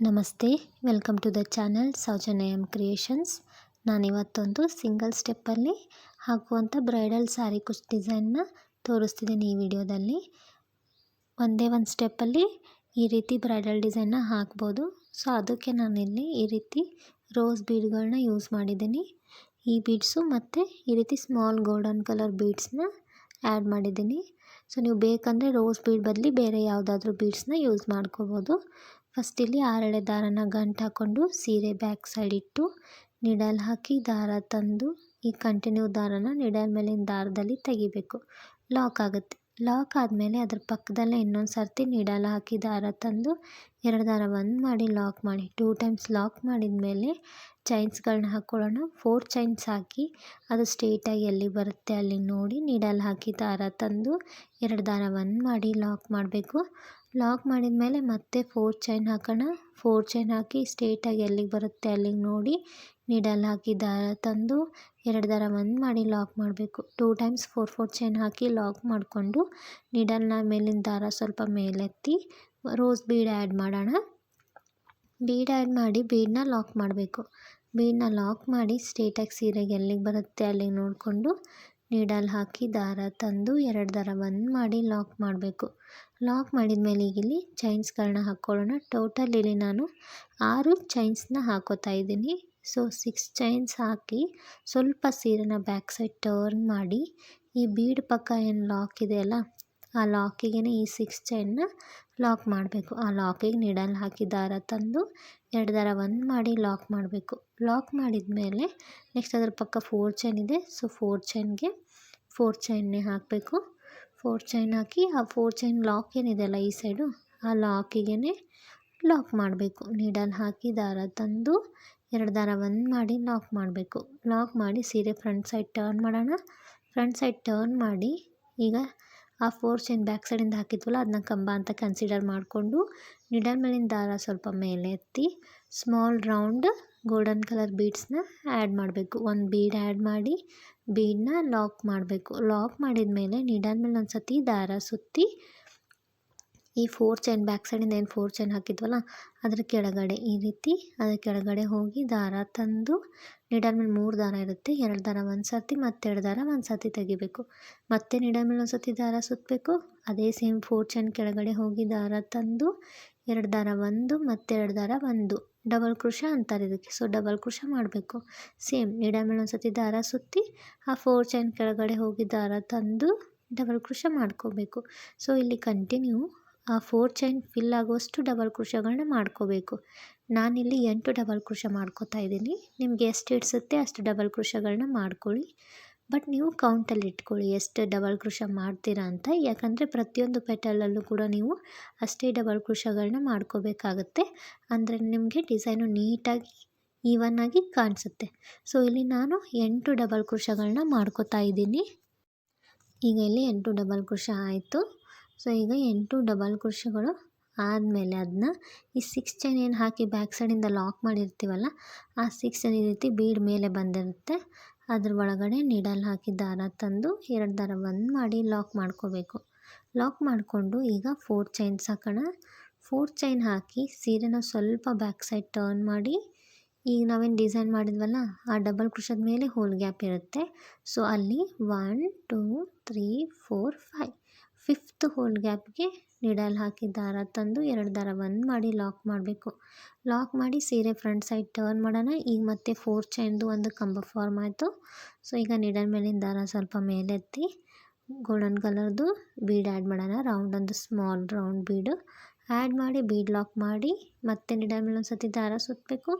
ನಮಸ್ತೆ, welcome to the channel Soujanya M creations. ನಾನಿವತ್ತೊಂದು single ಸ್ಟೆಪ್ಪಲ್ಲಿ ಹಾಕುವಂಥ ಬ್ರೈಡಲ್ ಸ್ಯಾರಿ ಕುಚ್ ಡಿಸೈನ್ನ ತೋರಿಸ್ತಿದ್ದೀನಿ ಈ ವಿಡಿಯೋದಲ್ಲಿ. ಒಂದೇ ಒಂದು ಸ್ಟೆಪ್ಪಲ್ಲಿ ಈ ರೀತಿ ಬ್ರೈಡಲ್ ಡಿಸೈನ್ನ ಹಾಕ್ಬೋದು. ಸೊ ಅದಕ್ಕೆ ನಾನಿಲ್ಲಿ ಈ ರೀತಿ ರೋಸ್ ಬೀಡ್ಗಳನ್ನ ಯೂಸ್ ಮಾಡಿದ್ದೀನಿ. ಈ ಬೀಡ್ಸು ಮತ್ತು ಈ ರೀತಿ ಸ್ಮಾಲ್ ಗೋಲ್ಡನ್ ಕಲರ್ ಬೀಡ್ಸ್ನ ಆ್ಯಡ್ ಮಾಡಿದ್ದೀನಿ. ಸೊ ನೀವು ಬೇಕಂದರೆ ರೋಸ್ ಬೀಡ್ ಬದಲಿ ಬೇರೆ ಯಾವುದಾದ್ರೂ ಬೀಡ್ಸ್ನ ಯೂಸ್ ಮಾಡ್ಕೋಬೋದು. ಫಸ್ಟ್ ಇಲ್ಲಿ 6 ಎಳೆ ದಾರನ ಗಂಟು ಹಾಕ್ಕೊಂಡು ಸೀರೆ ಬ್ಯಾಕ್ ಸೈಡ್ ಇಟ್ಟು ನಿಡಲ್ ಹಾಕಿ ದಾರ ತಂದು ಈ ಕಂಟಿನ್ಯೂ ದಾರನ ನಿಡಲ್ ಮೇಲಿನ ದಾರದಲ್ಲಿ ತೆಗಿಬೇಕು. ಲಾಕ್ ಆಗುತ್ತೆ. ಲಾಕ್ ಆದಮೇಲೆ ಅದ್ರ ಪಕ್ಕದಲ್ಲೇ ಇನ್ನೊಂದು ಸರ್ತಿ ನಿಡಲ್ ಹಾಕಿ ದಾರ ತಂದು 2 ದಾರ ಒಂದು ಮಾಡಿ ಲಾಕ್ ಮಾಡಿ 2 ಟೈಮ್ಸ್ ಲಾಕ್ ಮಾಡಿದ ಮೇಲೆ ಚೈನ್ಸ್ಗಳನ್ನ ಹಾಕ್ಕೊಳ್ಳೋಣ. 4 ಚೈನ್ಸ್ ಹಾಕಿ ಅದು ಸ್ಟ್ರೇಟಾಗಿ ಎಲ್ಲಿ ಬರುತ್ತೆ ಅಲ್ಲಿ ನೋಡಿ ನಿಡಲ್ ಹಾಕಿ ದಾರ ತಂದು 2 ದಾರ ಒಂದು ಮಾಡಿ ಲಾಕ್ ಮಾಡಬೇಕು. ಲಾಕ್ ಮಾಡಿದ ಮೇಲೆ ಮತ್ತೆ 4 ಚೈನ್ ಹಾಕೋಣ. 4 ಚೈನ್ ಹಾಕಿ ಸ್ಟ್ರೇಟಾಗಿ ಎಲ್ಲಿಗೆ ಬರುತ್ತೆ ಅಲ್ಲಿಗೆ ನೋಡಿ ನಿಡಲ್ ಹಾಕಿ ದಾರ ತಂದು 2 ದಾರ ಒಂದು ಮಾಡಿ ಲಾಕ್ ಮಾಡಬೇಕು. 2 ಟೈಮ್ಸ್ 4 ಚೈನ್ ಹಾಕಿ ಲಾಕ್ ಮಾಡಿಕೊಂಡು ನಿಡಲ್ನ ಮೇಲಿನ ದಾರ ಸ್ವಲ್ಪ ಮೇಲೆತ್ತಿ ರೋಸ್ ಬೀಡ್ ಆ್ಯಡ್ ಮಾಡೋಣ. ಬೀಡ್ ಆ್ಯಡ್ ಮಾಡಿ ಬೀಡನ್ನ ಲಾಕ್ ಮಾಡಬೇಕು. ಬೀಡನ್ನ ಲಾಕ್ ಮಾಡಿ ಸ್ಟ್ರೇಟಾಗಿ ಸೀರೆಗೆ ಎಲ್ಲಿಗೆ ಬರುತ್ತೆ ಅಲ್ಲಿಗೆ ನೋಡಿಕೊಂಡು ನೀಡಲ್ ಹಾಕಿ ದಾರ ತಂದು 2 ದಾರ ಒಂದು ಮಾಡಿ ಲಾಕ್ ಮಾಡಬೇಕು. ಲಾಕ್ ಮಾಡಿದ ಮೇಲೆ ಈಗ ಇಲ್ಲಿ ಚೈನ್ಸ್ಗಳನ್ನ ಹಾಕ್ಕೊಳ್ಳೋಣ. ಟೋಟಲ್ ಇಲ್ಲಿ ನಾನು 6 ಚೈನ್ಸ್ನ ಹಾಕೋತಾ ಇದ್ದೀನಿ. ಸೊ 6 ಚೈನ್ಸ್ ಹಾಕಿ ಸ್ವಲ್ಪ ಸೀರೆನ ಬ್ಯಾಕ್ ಸೈಡ್ ಟರ್ನ್ ಮಾಡಿ ಈ ಬೀಡ್ ಪಕ್ಕ ಏನು ಲಾಕ್ ಇದೆಯಲ್ಲ ಆ ಲಾಕಿಗೆ ಈ 6 ಚೈನ್ನ ಲಾಕ್ ಮಾಡಬೇಕು. ಆ ಲಾಕಿಗೆ ನಿಡಲ್ ಹಾಕಿ ದಾರ ತಂದು 2 ದಾರ ಒಂದು ಮಾಡಿ ಲಾಕ್ ಮಾಡಬೇಕು. ಲಾಕ್ ಮಾಡಿದ ಮೇಲೆ ನೆಕ್ಸ್ಟ್ ಅದ್ರ ಪಕ್ಕ 4 ಚೈನ್ ಇದೆ. ಸೊ 4 ಚೈನ್ಗೆ 4 ಚೈನ್ನೇ ಹಾಕಬೇಕು. 4 ಚೈನ್ ಹಾಕಿ ಆ 4 ಚೈನ್ ಲಾಕ್ ಏನಿದೆಯಲ್ಲ ಈ ಸೈಡು ಆ ಲಾಕಿಗೆ ಲಾಕ್ ಮಾಡಬೇಕು. ನೀಡಲ್ ಹಾಕಿ ದಾರ ತಂದು 2 ದಾರ ಒಂದು ಮಾಡಿ ಲಾಕ್ ಮಾಡಬೇಕು. ಲಾಕ್ ಮಾಡಿ ಸೀರೆ ಫ್ರಂಟ್ ಸೈಡ್ ಟರ್ನ್ ಮಾಡೋಣ. ಫ್ರಂಟ್ ಸೈಡ್ ಟರ್ನ್ ಮಾಡಿ ಈಗ ಆ 4 ಚೈನ್ ಬ್ಯಾಕ್ ಸೈಡಿಂದ ಹಾಕಿದ್ವಲ್ಲ ಅದನ್ನ ಕಂಬ ಅಂತ ಕನ್ಸಿಡರ್ ಮಾಡಿಕೊಂಡು ನಿಡಲ್ ಮೇಲಿನ ದಾರ ಸ್ವಲ್ಪ ಮೇಲೆ ಎತ್ತಿ ಸ್ಮಾಲ್ ರೌಂಡ್ ಗೋಲ್ಡನ್ ಕಲರ್ ಬೀಡ್ಸ್ನ ಆ್ಯಡ್ ಮಾಡಬೇಕು. ಒಂದು ಬೀಡ್ ಆ್ಯಡ್ ಮಾಡಿ ಬೀಡನ್ನ ಲಾಕ್ ಮಾಡಬೇಕು. ಲಾಕ್ ಮಾಡಿದ ಮೇಲೆ ನಿಡಲ್ ಮೇಲೆ ಒಂದು ಸತಿ ದಾರ ಸುತ್ತಿ ಈ 4 ಚೈನ್ ಬ್ಯಾಕ್ ಸೈಡಿಂದ ಏನು 4 ಚೈನ್ ಹಾಕಿದ್ವಲ್ಲ ಅದರ ಕೆಳಗಡೆ ಈ ರೀತಿ ಅದರ ಕೆಳಗಡೆ ಹೋಗಿ ದಾರ ತಂದು ನಿಡಲ್ ಮೇಲೆ 3 ದಾರ ಇರುತ್ತೆ. 2 ದಾರ ಒಂದು ಸರ್ತಿ ಮತ್ತು 2 ದಾರ ಒಂದು ಸರ್ತಿ ತೆಗಿಬೇಕು. ಮತ್ತೆ ನಿಡಲ್ ಮೇಲೆ ಒಂದು ಸರ್ತಿ ದಾರ ಸುತ್ತಬೇಕು. ಅದೇ ಸೇಮ್ 4 ಚೈನ್ ಕೆಳಗಡೆ ಹೋಗಿ ದಾರ ತಂದು 2 ದಾರ ಒಂದು ಮತ್ತು 2 ದಾರ ಒಂದು ಡಬಲ್ ಕ್ರೋಶ ಅಂತಾರೆ ಇದಕ್ಕೆ. ಸೊ ಡಬಲ್ ಕ್ರೋಶ ಮಾಡಬೇಕು. ಸೇಮ್ ನಿಡಲ್ ಮೇಲೆ ಒಂದು ಸರ್ತಿ ದಾರ ಸುತ್ತಿ ಆ 4 ಚೈನ್ ಕೆಳಗಡೆ ಹೋಗಿ ದಾರ ತಂದು ಡಬಲ್ ಕ್ರೋಶ ಮಾಡ್ಕೋಬೇಕು. ಸೊ ಇಲ್ಲಿ ಕಂಟಿನ್ಯೂ ಆ 4 ಚೈನ್ ಫಿಲ್ ಆಗುವಷ್ಟು ಡಬಲ್ ಕ್ರೋಶಗಳನ್ನ ಮಾಡ್ಕೋಬೇಕು. ನಾನಿಲ್ಲಿ 8 ಡಬಲ್ ಕ್ರೋಶ ಮಾಡ್ಕೋತಾ ಇದ್ದೀನಿ. ನಿಮಗೆ ಎಷ್ಟು ಹಿಡಿಸುತ್ತೆ ಅಷ್ಟು ಡಬಲ್ ಕ್ರೋಶಗಳನ್ನ ಮಾಡ್ಕೊಳ್ಳಿ. ಬಟ್ ನೀವು ಕೌಂಟಲ್ಲಿ ಇಟ್ಕೊಳ್ಳಿ ಎಷ್ಟು ಡಬಲ್ ಕ್ರೋಶ ಮಾಡ್ತೀರಾ ಅಂತ. ಯಾಕಂದರೆ ಪ್ರತಿಯೊಂದು ಪೆಟಲಲ್ಲೂ ಕೂಡ ನೀವು ಅಷ್ಟೇ ಡಬಲ್ ಕ್ರೋಶಗಳನ್ನ ಮಾಡ್ಕೋಬೇಕಾಗತ್ತೆ. ಅಂದರೆ ನಿಮಗೆ ಡಿಸೈನು ನೀಟಾಗಿ ಈವನ್ನಾಗಿ ಕಾಣಿಸುತ್ತೆ. ಸೊ ಇಲ್ಲಿ ನಾನು 8 ಡಬಲ್ ಕ್ರೋಶಗಳನ್ನ ಮಾಡ್ಕೋತಾ ಇದ್ದೀನಿ. ಈಗ ಇಲ್ಲಿ 8 ಡಬಲ್ ಕ್ರೋಶ ಆಯಿತು. ಸೊ ಈಗ 8 ಡಬಲ್ ಕ್ರೋಶಗಳು ಆದಮೇಲೆ ಅದನ್ನ ಈ 6 ಚೈನ್ ಏನು ಹಾಕಿ ಬ್ಯಾಕ್ ಸೈಡಿಂದ ಲಾಕ್ ಮಾಡಿರ್ತೀವಲ್ಲ ಆ 6 ಚೈನ್ ಈ ರೀತಿ ಬೀಡ್ ಮೇಲೆ ಬಂದಿರುತ್ತೆ. ಅದ್ರ ಒಳಗಡೆ ನೀಡಲ್ ಹಾಕಿ ದಾರ ತಂದು 2 ದಾರ ಒಂದು ಮಾಡಿ ಲಾಕ್ ಮಾಡ್ಕೋಬೇಕು. ಲಾಕ್ ಮಾಡಿಕೊಂಡು ಈಗ 4 ಚೈನ್ಸ್ ಹಾಕೋಣ. 4 ಚೈನ್ ಹಾಕಿ ಸೀರೆನ ಸ್ವಲ್ಪ ಬ್ಯಾಕ್ ಸೈಡ್ ಟರ್ನ್ ಮಾಡಿ ಈಗ ನಾವೇನು ಡಿಸೈನ್ ಮಾಡಿದ್ವಲ್ಲ ಆ ಡಬಲ್ ಕ್ರೋಶದ ಮೇಲೆ ಹೋಲ್ ಗ್ಯಾಪ್ ಇರುತ್ತೆ. ಸೊ ಅಲ್ಲಿ 1 2 3 4 5 5th ಹೋಲ್ ಗ್ಯಾಪ್ಗೆ ನಿಡಲ್ ಹಾಕಿ ದಾರ ತಂದು 2 ದಾರ ಒಂದು ಮಾಡಿ ಲಾಕ್ ಮಾಡಬೇಕು. ಲಾಕ್ ಮಾಡಿ ಸೀರೆ ಫ್ರಂಟ್ ಸೈಡ್ ಟರ್ನ್ ಮಾಡೋಣ. ಈಗ ಮತ್ತೆ 4 ಚೈನ್ದು ಒಂದು ಕಂಬ ಫಾರ್ಮ್ ಆಯಿತು. ಸೊ ಈಗ ನಿಡಲ್ ಮೇಲಿನ ದಾರ ಸ್ವಲ್ಪ ಮೇಲೆತ್ತಿ ಗೋಲ್ಡನ್ ಕಲರ್ದು ಬೀಡ್ ಆ್ಯಡ್ ಮಾಡೋಣ. ಒಂದು ಸ್ಮಾಲ್ ರೌಂಡ್ ಬೀಡು ಆ್ಯಡ್ ಮಾಡಿ ಬೀಡ್ ಲಾಕ್ ಮಾಡಿ ಮತ್ತೆ ನಿಡಲ್ ಮೇಲೆ ಒಂದು ಸತಿ ದಾರ ಸುತ್ತಬೇಕು.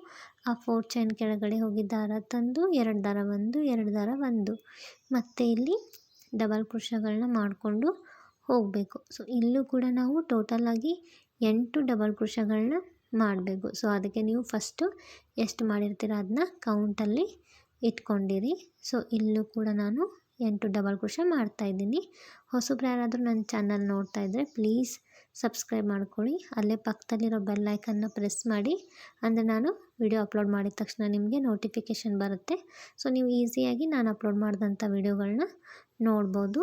ಆ 4 ಚೈನ್ ಕೆಳಗಡೆ ಹೋಗಿ ದಾರ ತಂದು 2 ದಾರ ಒಂದು 2 ದಾರ ಒಂದು ಮತ್ತು ಇಲ್ಲಿ ಡಬಲ್ ಕ್ರೋಶಗಳನ್ನ ಮಾಡಿಕೊಂಡು ಹೋಗಬೇಕು. ಸೊ ಇಲ್ಲೂ ಕೂಡ ನಾವು ಟೋಟಲಾಗಿ 8 ಡಬಲ್ ಕ್ರೋಶಗಳನ್ನ ಮಾಡಬೇಕು. ಸೊ ಅದಕ್ಕೆ ನೀವು ಫಸ್ಟು ಎಷ್ಟು ಮಾಡಿರ್ತೀರ ಅದನ್ನ ಕೌಂಟಲ್ಲಿ ಇಟ್ಕೊಂಡಿರಿ. ಸೊ ಇಲ್ಲೂ ಕೂಡ ನಾನು 8 ಡಬಲ್ ಕ್ರೋಶ ಮಾಡ್ತಾಯಿದ್ದೀನಿ. ಹೊಸಬ್ರು ಯಾರಾದರೂ ನನ್ನ ಚಾನಲ್ ನೋಡ್ತಾ ಇದ್ದರೆ ಪ್ಲೀಸ್ ಸಬ್ಸ್ಕ್ರೈಬ್ ಮಾಡ್ಕೊಳ್ಳಿ. ಅಲ್ಲೇ ಪಕ್ಕದಲ್ಲಿರೋ ಬೆಲ್ ಐಕನ್ನ ಪ್ರೆಸ್ ಮಾಡಿ. ಅಂದರೆ ನಾನು ವಿಡಿಯೋ ಅಪ್ಲೋಡ್ ಮಾಡಿದ ತಕ್ಷಣ ನಿಮಗೆ ನೋಟಿಫಿಕೇಷನ್ ಬರುತ್ತೆ. ಸೊ ನೀವು ಈಸಿಯಾಗಿ ನಾನು ಅಪ್ಲೋಡ್ ಮಾಡಿದಂಥ ವಿಡಿಯೋಗಳನ್ನ ನೋಡ್ಬೋದು.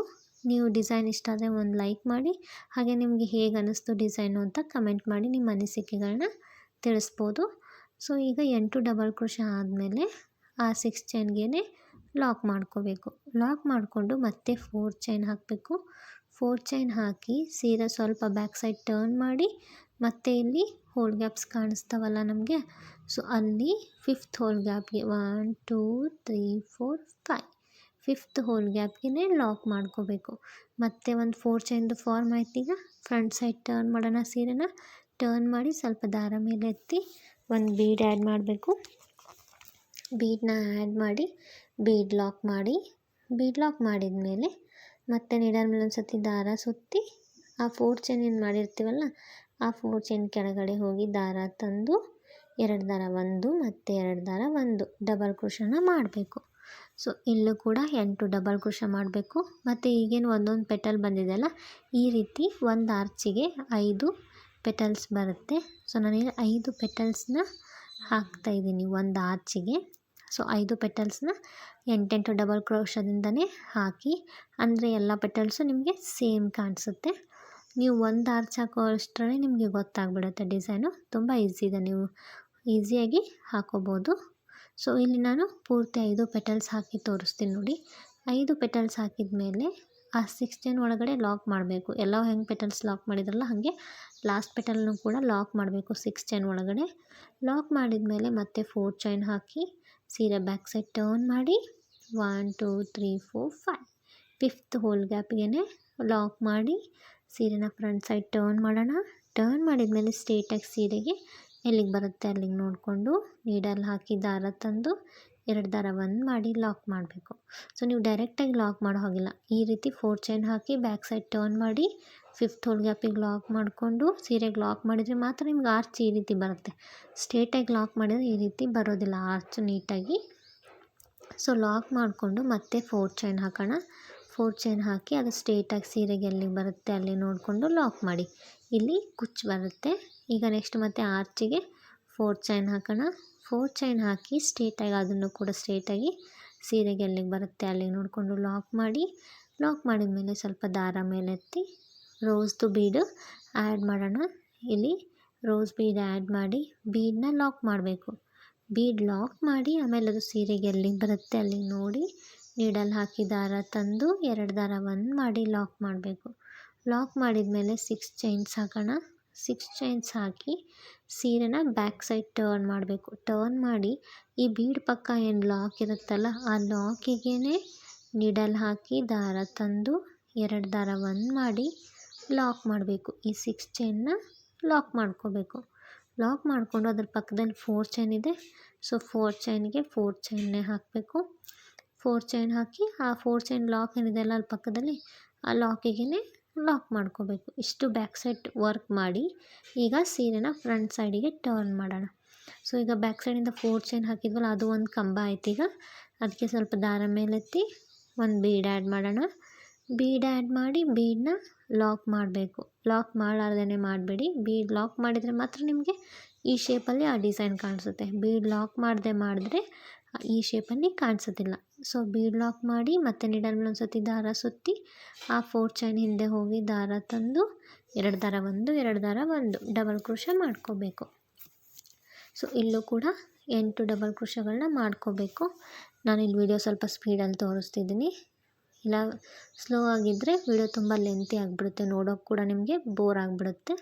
ನೀವು ಡಿಸೈನ್ ಇಷ್ಟ ಆದರೆ ಒಂದು ಲೈಕ್ ಮಾಡಿ. ಹಾಗೆ ನಿಮಗೆ ಹೇಗೆ ಅನ್ನಿಸ್ತು ಡಿಸೈನು ಅಂತ ಕಮೆಂಟ್ ಮಾಡಿ ನಿಮ್ಮ ಅನಿಸಿಕೆಗಳನ್ನ ತಿಳಿಸ್ಬೋದು. ಸೊ ಈಗ 8 ಡಬಲ್ ಕ್ರೋಶೆ ಆದಮೇಲೆ ಆ 6 ಚೈನ್ಗೆ ಲಾಕ್ ಮಾಡ್ಕೋಬೇಕು. ಲಾಕ್ ಮಾಡಿಕೊಂಡು ಮತ್ತೆ 4 ಚೈನ್ ಹಾಕಬೇಕು. 4 ಚೈನ್ ಹಾಕಿ ಸೀರೆ ಸ್ವಲ್ಪ ಬ್ಯಾಕ್ ಸೈಡ್ ಟರ್ನ್ ಮಾಡಿ ಮತ್ತೆ ಇಲ್ಲಿ ಹೋಲ್ ಗ್ಯಾಪ್ಸ್ ಕಾಣಿಸ್ತಾವಲ್ಲ ನಮಗೆ, ಸೊ ಅಲ್ಲಿ 5th ಹೋಲ್ ಗ್ಯಾಪ್ಗೆ 1 2 3 4 5 5th ಹೋಲ್ ಗ್ಯಾಪ್ಗೆ ಲಾಕ್ ಮಾಡ್ಕೋಬೇಕು. ಮತ್ತೆ ಒಂದು 4 ಚೈನ್ದು ಫಾರ್ಮ್ ಆಯ್ತು. ಈಗ ಫ್ರಂಟ್ ಸೈಡ್ ಟರ್ನ್ ಮಾಡೋಣ. ಸೀರೆನ ಟರ್ನ್ ಮಾಡಿ ಸ್ವಲ್ಪ ದಾರ ಮೇಲೆ ಎತ್ತಿ ಒಂದು ಬೀಡ್ ಆ್ಯಡ್ ಮಾಡಬೇಕು. ಬೀಡನ್ನ ಆ್ಯಡ್ ಮಾಡಿ ಬೀಡ್ ಲಾಕ್ ಮಾಡಿ, ಬೀಡ್ ಲಾಕ್ ಮಾಡಿದ ಮೇಲೆ ಮತ್ತೆ ನೀಡಲ್ ಮೇಲೆ ಒಂದು ಸತಿ ದಾರ ಸುತ್ತಿ ಆ 4 ಚೈನ್ ಏನು ಮಾಡಿರ್ತೀವಲ್ಲ ಆ 4 ಚೈನ್ ಕೆಳಗಡೆ ಹೋಗಿ ದಾರ ತಂದು 2 ದಾರ 1 ಮತ್ತು 2 ದಾರ 1 ಡಬಲ್ ಕ್ರೋಶನ ಮಾಡಬೇಕು. ಸೊ ಇಲ್ಲೂ ಕೂಡ 8 ಡಬಲ್ ಕ್ರೋಶ ಮಾಡಬೇಕು. ಮತ್ತು ಈಗೇನು ಒಂದೊಂದು ಪೆಟಲ್ ಬಂದಿದೆಯಲ್ಲ, ಈ ರೀತಿ ಒಂದು ಆರ್ಚಿಗೆ 5 ಪೆಟಲ್ಸ್ ಬರುತ್ತೆ. ಸೊ ನಾನೀಗ 5 ಪೆಟಲ್ಸ್ನ ಹಾಕ್ತಾಯಿದ್ದೀನಿ ಒಂದು ಆರ್ಚಿಗೆ. ಸೊ 5 ಪೆಟಲ್ಸ್ನ 8 ಡಬಲ್ ಕ್ರೋಶದಿಂದನೇ ಹಾಕಿ, ಅಂದರೆ ಎಲ್ಲ ಪೆಟಲ್ಸು ನಿಮಗೆ ಸೇಮ್ ಕಾಣಿಸುತ್ತೆ. ನೀವು ಒಂದು ಆರ್ಚ್ ಹಾಕೋ ಅಷ್ಟರಲ್ಲೇ ನಿಮಗೆ ಗೊತ್ತಾಗ್ಬಿಡುತ್ತೆ ಡಿಸೈನು. ತುಂಬ ಈಸಿ ಇದೆ, ನೀವು ಈಸಿಯಾಗಿ ಹಾಕೋಬೋದು. ಸೊ ಇಲ್ಲಿ ನಾನು ಪೂರ್ತಿ 5 ಪೆಟಲ್ಸ್ ಹಾಕಿ ತೋರಿಸ್ತೀನಿ ನೋಡಿ. 5 ಪೆಟಲ್ಸ್ ಹಾಕಿದ ಮೇಲೆ ಆ 6 ಚೈನ್ ಒಳಗಡೆ ಲಾಕ್ ಮಾಡಬೇಕು. ಎಲ್ಲ ಹೆಂಗೆ ಪೆಟಲ್ಸ್ ಲಾಕ್ ಮಾಡಿದ್ರಲ್ಲ ಹಾಗೆ ಲಾಸ್ಟ್ ಪೆಟಲ್ನು ಕೂಡ ಲಾಕ್ ಮಾಡಬೇಕು 6 ಚೈನ್ ಒಳಗಡೆ. ಲಾಕ್ ಮಾಡಿದ ಮೇಲೆ ಮತ್ತೆ 4 ಚೈನ್ ಹಾಕಿ ಸೀರೆ ಬ್ಯಾಕ್ ಸೈಡ್ ಟರ್ನ್ ಮಾಡಿ 1 2 3 4 5 5th ಹೋಲ್ ಗ್ಯಾಪ್ಗೆ ಲಾಕ್ ಮಾಡಿ ಸೀರೆನ ಫ್ರಂಟ್ ಸೈಡ್ ಟರ್ನ್ ಮಾಡೋಣ. ಟರ್ನ್ ಮಾಡಿದ ಮೇಲೆ ಸ್ಟ್ರೇಟಾಗಿ ಸೀರೆಗೆ ಎಲ್ಲಿಗೆ ಬರುತ್ತೆ ಅಲ್ಲಿಗೆ ನೋಡಿಕೊಂಡು ನೀಡಲ್ ಹಾಕಿ ದಾರ ತಂದು 2 ದಾರ 1 ಮಾಡಿ ಲಾಕ್ ಮಾಡಬೇಕು. ಸೊ ನೀವು ಡೈರೆಕ್ಟಾಗಿ ಲಾಕ್ ಮಾಡೋ ಹಾಗಿಲ್ಲ, ಈ ರೀತಿ 4 ಚೈನ್ ಹಾಕಿ ಬ್ಯಾಕ್ ಸೈಡ್ ಟರ್ನ್ ಮಾಡಿ 5th ಹೋಲ್ ಗ್ಯಾಪಿಗೆ ಲಾಕ್ ಮಾಡಿಕೊಂಡು ಸೀರೆಗೆ ಲಾಕ್ ಮಾಡಿದರೆ ಮಾತ್ರ ನಿಮ್ಗೆ ಆರ್ಚ್ ಈ ರೀತಿ ಬರುತ್ತೆ. ಸ್ಟ್ರೇಟಾಗಿ ಲಾಕ್ ಮಾಡಿದರೆ ಈ ರೀತಿ ಬರೋದಿಲ್ಲ ಆರ್ಚ್ ನೀಟಾಗಿ. ಸೊ ಲಾಕ್ ಮಾಡಿಕೊಂಡು ಮತ್ತೆ 4 ಚೈನ್ ಹಾಕೋಣ. 4 ಚೈನ್ ಹಾಕಿ ಅದು ಸ್ಟ್ರೇಟಾಗಿ ಸೀರೆಗೆ ಎಲ್ಲಿಗೆ ಬರುತ್ತೆ ಅಲ್ಲಿ ನೋಡಿಕೊಂಡು ಲಾಕ್ ಮಾಡಿ. ಇಲ್ಲಿ ಕುಚ್ಚು ಬರುತ್ತೆ. ಈಗ ನೆಕ್ಸ್ಟ್ ಮತ್ತೆ ಆರ್ಚಿಗೆ 4 ಚೈನ್ ಹಾಕೋಣ. 4 ಚೈನ್ ಹಾಕಿ ಸ್ಟ್ರೇಟಾಗಿ ಅದನ್ನು ಕೂಡ ಸ್ಟ್ರೇಟಾಗಿ ಸೀರೆಗೆ ಎಲ್ಲಿಗೆ ಬರುತ್ತೆ ಅಲ್ಲಿಗೆ ನೋಡಿಕೊಂಡು ಲಾಕ್ ಮಾಡಿ. ಲಾಕ್ ಮಾಡಿದ ಮೇಲೆ ಸ್ವಲ್ಪ ದಾರ ಮೇಲೆತ್ತಿ ರೋಸ್ದು ಬೀಡು ಆ್ಯಡ್ ಮಾಡೋಣ. ಇಲ್ಲಿ ರೋಸ್ ಬೀಡ್ ಆ್ಯಡ್ ಮಾಡಿ ಬೀಡನ್ನ ಲಾಕ್ ಮಾಡಬೇಕು. ಬೀಡ್ ಲಾಕ್ ಮಾಡಿ ಆಮೇಲೆ ಅದು ಸೀರೆಗೆ ಎಲ್ಲಿಗೆ ಬರುತ್ತೆ ಅಲ್ಲಿಗೆ ನೋಡಿ ನೀಡಲ್ ಹಾಕಿ ದಾರ ತಂದು 2 ದಾರ 1 ಮಾಡಿ ಲಾಕ್ ಮಾಡಬೇಕು. ಲಾಕ್ ಮಾಡಿದ ಮೇಲೆ 6 ಚೈನ್ಸ್ ಹಾಕೋಣ. 6 ಚೈನ್ಸ್ ಹಾಕಿ ಸೀರೆನ ಬ್ಯಾಕ್ ಸೈಡ್ ಟರ್ನ್ ಮಾಡಬೇಕು. ಟರ್ನ್ ಮಾಡಿ ಈ ಬೀಡ್ ಪಕ್ಕ ಏನು ಲಾಕ್ ಇರುತ್ತಲ್ಲ ಆ ಲಾಕಿಗೆ ನೀಡಲ್ ಹಾಕಿ ದಾರ ತಂದು 2 ದಾರ 1 ಮಾಡಿ ಲಾಕ್ ಮಾಡಬೇಕು. ಈ 6 ಚೈನ್ನ ಲಾಕ್ ಮಾಡ್ಕೋಬೇಕು. ಲಾಕ್ ಮಾಡಿಕೊಂಡು ಅದ್ರ ಪಕ್ಕದಲ್ಲಿ 4 ಚೈನ್ ಇದೆ. ಸೊ 4 ಚೈನ್ಗೆ 4 ಚೈನ್ನೇ ಹಾಕಬೇಕು. 4 ಚೈನ್ ಹಾಕಿ ಆ 4 ಚೈನ್ ಲಾಕ್ ಏನಿದೆಯಲ್ಲ ಅಲ್ಲಿ ಪಕ್ಕದಲ್ಲಿ ಆ ಲಾಕಿಗೆ ಲಾಕ್ ಮಾಡ್ಕೋಬೇಕು. ಇಷ್ಟು ಬ್ಯಾಕ್ ಸೈಡ್ ವರ್ಕ್ ಮಾಡಿ ಈಗ ಸೀರೆನ ಫ್ರಂಟ್ ಸೈಡಿಗೆ ಟರ್ನ್ ಮಾಡೋಣ. ಸೊ ಈಗ ಬ್ಯಾಕ್ ಸೈಡಿಂದ 4 ಚೈನ್ ಹಾಕಿದ್ವಲ್ಲ ಅದು ಒಂದು ಕಂಬ ಆಯ್ತು. ಈಗ ಅದಕ್ಕೆ ಸ್ವಲ್ಪ ದಾರ ಮೇಲೆತ್ತಿ ಒಂದು ಬೀಡ್ ಆ್ಯಡ್ ಮಾಡೋಣ. ಬೀಡ್ ಆ್ಯಡ್ ಮಾಡಿ ಬೀಡನ್ನ ಲಾಕ್ ಮಾಡಬೇಕು. ಲಾಕ್ ಮಾಡಲಾರ್ದೇ ಮಾಡಬೇಡಿ. ಬೀಡ್ ಲಾಕ್ ಮಾಡಿದರೆ ಮಾತ್ರ ನಿಮಗೆ ಈ ಶೇಪಲ್ಲಿ ಆ ಡಿಸೈನ್ ಕಾಣಿಸುತ್ತೆ. ಬೀಡ್ ಲಾಕ್ ಮಾಡದೆ ಮಾಡಿದ್ರೆ ಈ ಶೇಪಲ್ಲಿ ಕಾಣಿಸೋದಿಲ್ಲ. ಸೊ ಬೀಡ್ ಲಾಕ್ ಮಾಡಿ ಮತ್ತೆ ನೀಡಲ್ ಮೇಲೆ ಒಂದು ಸತಿ ದಾರ ಸುತ್ತಿ ಆ 4 ಚೈನ್ ಹಿಂದೆ ಹೋಗಿ ದಾರ ತಂದು 2 ದಾರ 1 2 ದಾರ 1 ಡಬಲ್ ಕ್ರೋಶ ಮಾಡ್ಕೋಬೇಕು. ಸೊ ಇಲ್ಲೂ ಕೂಡ 8 ಡಬಲ್ ಕ್ರೋಶಗಳನ್ನ ಮಾಡ್ಕೋಬೇಕು. ನಾನು ಇಲ್ಲಿ ವಿಡಿಯೋ ಸ್ವಲ್ಪ ಸ್ಪೀಡಲ್ಲಿ ತೋರಿಸ್ತಿದ್ದೀನಿ, ಇಲ್ಲ ಸ್ಲೋ ಆಗಿದ್ದರೆ ವಿಡಿಯೋ ತುಂಬ ಲೆಂತಿ ಆಗಿಬಿಡುತ್ತೆ, ನೋಡೋಕೆ ಕೂಡ ನಿಮಗೆ ಬೋರ್ ಆಗಿಬಿಡುತ್ತೆ.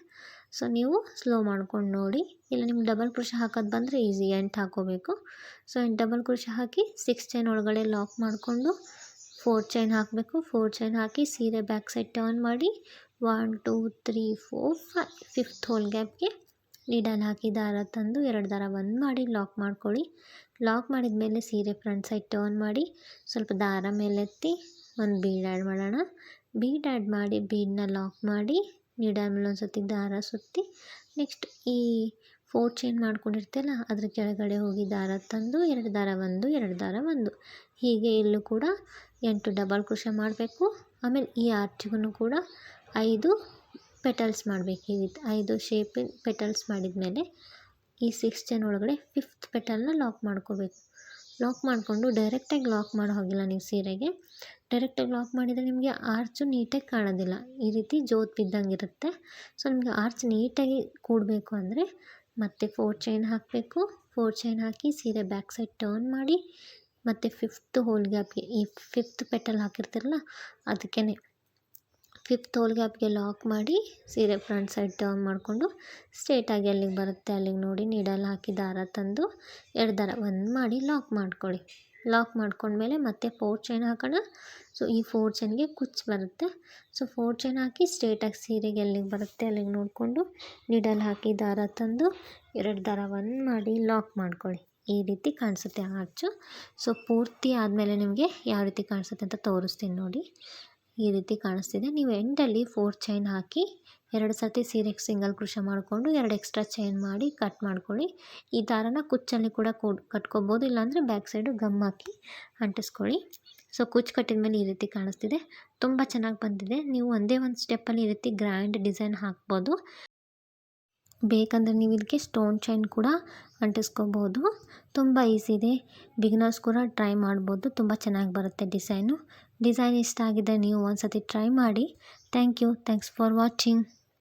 ಸೊ ನೀವು ಸ್ಲೋ ಮಾಡ್ಕೊಂಡು ನೋಡಿ. ಇಲ್ಲ ನಿಮ್ಗೆ ಡಬಲ್ ಕ್ರೋಶ ಹಾಕೋದು ಬಂದರೆ ಈಸಿ 8 ಹಾಕೋಬೇಕು. ಸೊ 8 ಡಬಲ್ ಕ್ರೋಶ ಹಾಕಿ 6 ಚೈನ್ ಒಳಗಡೆ ಲಾಕ್ ಮಾಡಿಕೊಂಡು 4 ಚೈನ್ ಹಾಕಬೇಕು. 4 ಚೈನ್ ಹಾಕಿ ಸೀರೆ ಬ್ಯಾಕ್ ಸೈಡ್ ಟರ್ನ್ ಮಾಡಿ 1 2 3 4 5 5th ಹೋಲ್ ಗ್ಯಾಪ್ಗೆ ನೀಡಲ್ ಹಾಕಿ ದಾರ ತಂದು 2 ದಾರ 1 ಮಾಡಿ ಲಾಕ್ ಮಾಡ್ಕೊಳ್ಳಿ. ಲಾಕ್ ಮಾಡಿದ ಮೇಲೆ ಸೀರೆ ಫ್ರಂಟ್ ಸೈಡ್ ಟರ್ನ್ ಮಾಡಿ ಸ್ವಲ್ಪ ದಾರ ಮೇಲೆತ್ತಿ ಒಂದು ಬೀಡ್ ಆ್ಯಡ್ ಮಾಡೋಣ. ಬೀಡ್ ಆ್ಯಡ್ ಮಾಡಿ ಬೀಡನ್ನ ಲಾಕ್ ಮಾಡಿ ನೀಡಲ್ ಮೇಲೆ ಒಂದು ಸತಿ ದಾರ ಸುತ್ತಿ ನೆಕ್ಸ್ಟ್ ಈ 4 ಚೈನ್ ಮಾಡ್ಕೊಂಡಿರ್ತೀವಲ್ಲ ಅದ್ರ ಕೆಳಗಡೆ ಹೋಗಿ ದಾರ ತಂದು 2 ದಾರ 1 2 ದಾರ 1 ಹೀಗೆ ಇಲ್ಲೂ ಕೂಡ 8 ಡಬಲ್ ಕ್ರೋಶ ಮಾಡಬೇಕು. ಆಮೇಲೆ ಈ ಆರ್ಚಿಗೂ ಕೂಡ 5 ಪೆಟಲ್ಸ್ ಮಾಡಬೇಕು. ಈ ರೀತಿ 5 ಶೇಪಿನ ಪೆಟಲ್ಸ್ ಮಾಡಿದ ಮೇಲೆ ಈ 6 ಚೈನ್ ಒಳಗಡೆ 5th ಪೆಟಲ್ನ ಲಾಕ್ ಮಾಡ್ಕೋಬೇಕು. ಲಾಕ್ ಮಾಡಿಕೊಂಡು ಡೈರೆಕ್ಟಾಗಿ ಲಾಕ್ ಮಾಡೋ ಹಾಗಿಲ್ಲ ನೀವು ಸೀರೆಗೆ. ಡೈರೆಕ್ಟಾಗಿ ಲಾಕ್ ಮಾಡಿದರೆ ನಿಮಗೆ ಆರ್ಚು ನೀಟಾಗಿ ಕಾಣೋದಿಲ್ಲ, ಈ ರೀತಿ ಜೋತ್ ಬಿದ್ದಂಗೆ ಇರುತ್ತೆ. ಸೊ ನಿಮಗೆ ಆರ್ಚ್ ನೀಟಾಗಿ ಕೂಡಬೇಕು ಅಂದರೆ ಮತ್ತು 4 ಚೈನ್ ಹಾಕಬೇಕು. 4 ಚೈನ್ ಹಾಕಿ ಸೀರೆ ಬ್ಯಾಕ್ ಸೈಡ್ ಟರ್ನ್ ಮಾಡಿ ಮತ್ತು 5th ಹೋಲ್ ಗ್ಯಾಪ್ಗೆ ಈ 5th ಪೆಟಲ್ ಹಾಕಿರ್ತೀರಲ್ಲ ಅದಕ್ಕೇ 5th ಹೋಲ್ ಗ್ಯಾಪ್ಗೆ ಲಾಕ್ ಮಾಡಿ ಸೀರೆ ಫ್ರಂಟ್ ಸೈಡ್ ಟರ್ನ್ ಮಾಡಿಕೊಂಡು ಸ್ಟ್ರೇಟಾಗಿ ಎಲ್ಲಿಗೆ ಬರುತ್ತೆ ಅಲ್ಲಿಗೆ ನೋಡಿ ನೀಡಲ್ ಹಾಕಿ ದಾರ ತಂದು 2 ದಾರ ಒಂದು ಮಾಡಿ ಲಾಕ್ ಮಾಡ್ಕೊಳ್ಳಿ. ಲಾಕ್ ಮಾಡ್ಕೊಂಡ್ಮೇಲೆ ಮತ್ತೆ 4 ಚೈನ್ ಹಾಕೋಣ. ಸೊ ಈ 4 ಚೈನ್ಗೆ ಕುಚ್ಚು ಬರುತ್ತೆ. ಸೊ 4 ಚೈನ್ ಹಾಕಿ ಸ್ಟ್ರೇಟಾಗಿ ಸೀರೆಗೆ ಎಲ್ಲಿಗೆ ಬರುತ್ತೆ ಅಲ್ಲಿಗೆ ನೋಡಿಕೊಂಡು ನೀಡಲ್ ಹಾಕಿ ದಾರ ತಂದು 2 ದಾರ ಒಂದು ಮಾಡಿ ಲಾಕ್ ಮಾಡ್ಕೊಳ್ಳಿ. ಈ ರೀತಿ ಕಾಣಿಸುತ್ತೆ ಆರ್ಚು. ಸೊ ಪೂರ್ತಿ ಆದಮೇಲೆ ನಿಮಗೆ ಯಾವ ರೀತಿ ಕಾಣಿಸುತ್ತೆ ಅಂತ ತೋರಿಸ್ತೀನಿ ನೋಡಿ. ಈ ರೀತಿ ಕಾಣಿಸ್ತಿದೆ. ನೀವು ಎಂಡಲ್ಲಿ 4 ಚೈನ್ ಹಾಕಿ 2 ಸರ್ತಿ ಸೀರೆಗೆ ಸಿಂಗಲ್ ಕ್ರೋಶೆ ಮಾಡಿಕೊಂಡು 2 ಎಕ್ಸ್ಟ್ರಾ ಚೈನ್ ಮಾಡಿ ಕಟ್ ಮಾಡ್ಕೊಳ್ಳಿ. ಈ ದಾರನ ಕುಚ್ಚಲ್ಲಿ ಕೂಡ ಕಟ್ಕೊಬೋದು, ಇಲ್ಲಾಂದರೆ ಬ್ಯಾಕ್ ಸೈಡು ಗಮ್ ಹಾಕಿ ಅಂಟಿಸ್ಕೊಳ್ಳಿ. ಸೊ ಕುಚ್ಚು ಕಟ್ಟಿದ ಮೇಲೆ ಈ ರೀತಿ ಕಾಣಿಸ್ತಿದೆ. ತುಂಬ ಚೆನ್ನಾಗಿ ಬಂದಿದೆ. ನೀವು ಒಂದೇ ಒಂದು ಸ್ಟೆಪ್ಪಲ್ಲಿ ಈ ರೀತಿ ಗ್ರ್ಯಾಂಡ್ ಡಿಸೈನ್ ಹಾಕ್ಬೋದು. ಬೇಕಂದರೆ ನೀವು ಇದಕ್ಕೆ ಸ್ಟೋನ್ ಚೈನ್ ಕೂಡ ಅಂಟಿಸ್ಕೋಬೋದು. ತುಂಬ ಈಸಿ ಇದೆ. ಬಿಗಿನರ್ಸ್ ಕೂಡ ಟ್ರೈ ಮಾಡ್ಬೋದು. ತುಂಬ ಚೆನ್ನಾಗಿ ಬರುತ್ತೆ ಡಿಸೈನ್ ಇಷ್ಟ ಆಗಿದ್ದರೆ ನೀವು ಒಂದು ಸತಿ ಟ್ರೈ ಮಾಡಿ. Thanks for watching.